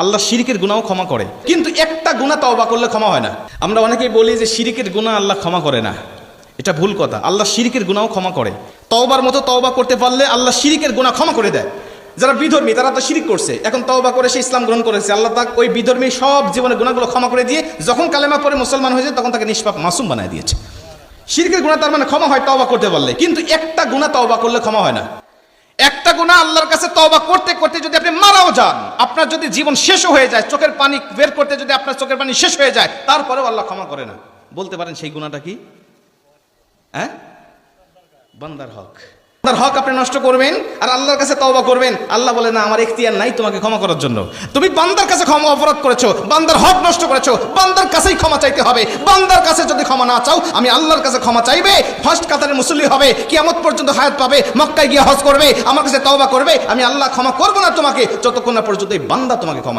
আল্লাহ শিরকের গুনাহও ক্ষমা করে, কিন্তু একটা গুনাহ তওবা করলে ক্ষমা হয় না। আমরা অনেকেই বলি যে শিরকের গুনাহ আল্লাহ ক্ষমা করে না, এটা ভুল কথা। আল্লাহ শিরকের গুনাহও ক্ষমা করে। তওবার মতো তওবা করতে পারলে আল্লাহ শিরকের গুনাহ ক্ষমা করে দেয়। যারা বিধর্মী তারা তো শিরিক করছে, এখন তওবা করে সে ইসলাম গ্রহণ করেছে, আল্লাহ তাকে ওই বিধর্মী সব জীবনের গুনাহগুলো ক্ষমা করে দিয়ে যখন কালেমা পড়ে মুসলমান হয়েছে তখন তাকে নিষ্পাপ মাসুম বানায় দিয়েছে। শিরকের গুনাহ তার মানে ক্ষমা হয় তওবা করতে পারলে, কিন্তু একটা গুনাহ তওবা করলে ক্ষমা হয় না। একটা গুনাহ আল্লাহর কাছে তওবা করতে করতে যদি আপনি মারাও যান, আপনার যদি জীবন শেষ হয়ে যায়, চোখের পানি বের করতে যদি আপনার চোখের পানি শেষ হয়ে যায়, তারপরেও আল্লাহ ক্ষমা করে না। বলতে পারেন সেই গুনাহটা কি? বান্দার হক। বান্দার হক আপনি নষ্ট করবেন আর আল্লাহর কাছে তওবা করবেন। আল্লাহ বলে না, আমার ইখতিয়ার নাই তোমাকে ক্ষমা করার জন্য। তুমি বান্দার কাছে ক্ষমা অপরাধ করেছো, বান্দার হক নষ্ট করেছো, বান্দার কাছেই ক্ষমা চাইতে হবে। বান্দার কাছে যদি ক্ষমা না চাও, আমি আল্লাহর কাছে ক্ষমা চাইবে, ফার্স্ট কাতারের মুসল্লি হবে, কিয়ামত পর্যন্ত হায়াত পাবে, মক্কায় গিয়ে হজ করবে, আমার কাছে তওবা করবে, আমি আল্লাহ ক্ষমা করবো না তোমাকে যতক্ষণ না পর্যন্ত এই বান্দা তোমাকে ক্ষমা